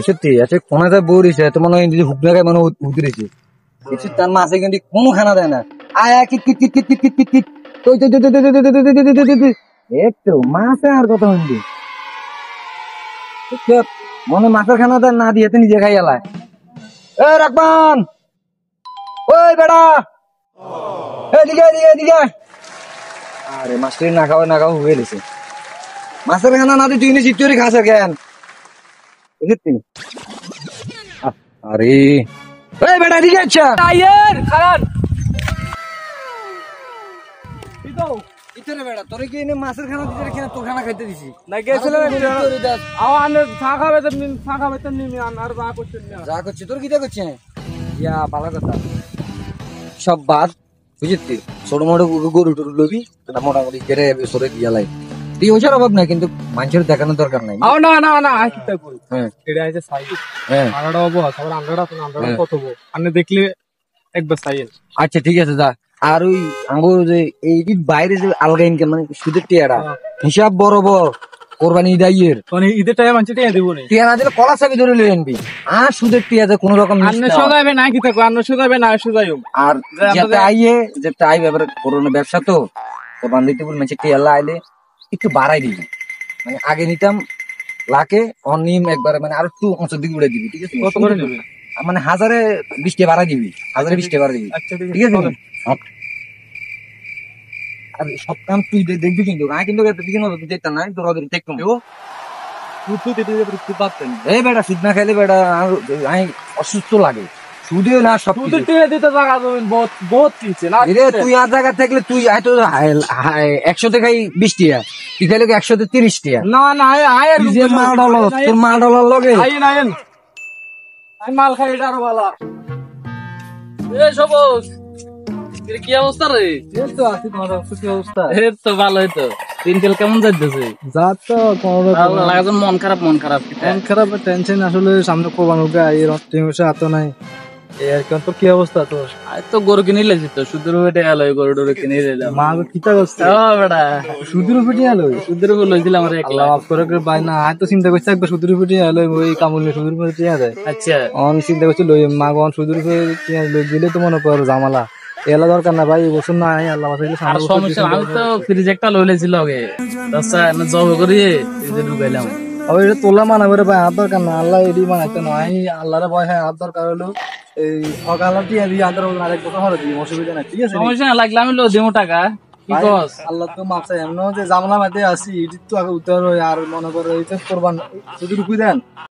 সত্যি আচ্ছা কোনাতে বউরিছে তো মনে হয় হুক লাগায় মানে উতরেছে কিছু তার মাছে কিন্তু কোনো খানা দেয় না আয়া kit kit kit kit kit kit kit কই তো একটু মাছে আর কত হইবে মনে মাছের খানা দেয় না দিয়ে নিজে খাই এলায় এ রাখবান ওই বেড়া এদিকে এদিকে এদিকে আরে মাছটি না খাওয়া হয়ে গেছে মাছের খানা না দিয়ে তুই নিয়ে চিত্তরি খাস কেন আরে এই বেটা এদিকে আচ্ছা আইয়ের খারাপ ইতরে বেটা তোরে কি এনে মাছের খানা দিতে কিনা তোর খানা খাইতে দিছি না গেছিলাম খাবে তো নিমি আর যা করছেন না যা করছে তোর কিটা করছে ইয়া ভালো কথা সব বাদ বুঝলি ছোট মোটো গরু টরু লবি এটা মোটামুটি কেটে সরে দিয়া লাই তুই ওইটার অভাব নাই কিন্তু মানুষের দেখানোর দরকার নাই না না না কি তা কই হ্যাঁ এটা আছে সাইড হ্যাঁ আড়াটা হবো তারপর আন্ডাটা কত হবো আপনি দেখলে একবার সাইড আচ্ছা ঠিক আছে যা আর ওই আঙ্গুর যে এই বাইরে যে আলগা ইনকাম মানে সুদের টিয়াটা হিসাব বরাবর কোরবানি ঈদের মানে ঈদের টাইম আনছে টিয়া দেবো না টিয়া না দিলে কলা চাবি ধরে লই আনবি আর সুদের টিয়া যে কোনো রকম আন্ন সোজাবে না কি থাকো আন্ন সোজাবে না সোজাইও আর যেটা আইয়ে যেটা আই ব্যাপারে করোনা ব্যবসা তো কোরবান দিতে বল মানে টিয়া আইলে একটু বাড়াই দিবি মানে আগে নিতাম লাখে অনিম একবারে মানে আর একটু উঁচুর দিকে উড়ে দিবি ঠিক আছে কত করে নেবে মানে 1020 টাকা বাড়াই দিবি 1020 টাকা বাড়াই দিবি আচ্ছা ঠিক আছে আর সব কাম তুই দেখবি কিন্তু আমি কিন্তু তুই দেখতাম না তোর ওদের দেখতাম তুই দিতে খুব পাচ্ছেন এই বেটা সুদ না খাইলে বেটা আমি অসুস্থ লাগে সুদে না সব তুই টিয়া দিতে জায়গা জমিন বহুত কিনছে না তুই আর জায়গা থাকলে তুই হয়তো 100 তে খাই 20 টাকা তুই খাইলে 100 তে 30 টাকা না না আয়ের যে মাল ডলার তোর মাল ডলার লগে আইন আইন আমি মাল খাই এটা আরো ভালো এ সবুজ এর কি অবস্থা রে এই তো আছি তোমার কি অবস্থা এই তো ভালো হইতো দিনকাল কেমন যাচ্ছে যা তো ভালো লাগে মন খারাপ টেনশন আসলে সামনে কোরবান হবে এর অর্থে এত নাই এর কোন তো কি অবস্থা তোর আজ তো গরু কিনে লাইছি তো সুদের উপরে এলো গরু ডরু কিনে দিলাম মা কিটা করছে ও বেটা সুদের উপরে এলো সুদের উপরে লইছিলাম আমরা একলা মাফ করে ভাই না আয় তো চিন্তা করছি একবার সুদের উপরে এলো ওই কামুলে সুদের উপরে টিয়া দেয় আচ্ছা অন চিন্তা করছি লই মা গন সুদের উপরে টিয়া লই দিলে তো মনে কর জামালা এলা দরকার না ভাই বছর না আল্লাহ বাঁচাইলে আর সমস্যা আমি তো ফ্রিজ একটা লই লাইছিল আগে দশটা না জব করি এই যে ঢুকাইলাম আবার এটা তোলা মানাবে রে ভাই হাত দরকার না আল্লাহ এডি মানাইতে নয় আল্লাহরে ভয় হ্যাঁ হাত দরকার হলো এই অকালা টিয়া দিয়ে আদার আরেক বছর হরে দিই অসুবিধা নাই ঠিক আছে সমস্যা না লাগলে আমি লো দেবো টাকা কি কস আল্লাহ তো মাপ চাই এমন যে জামলা মাঝে আসি এটি তো আগে উত্তর আর মনে করো এই তো করবান যদি রুকুই দেন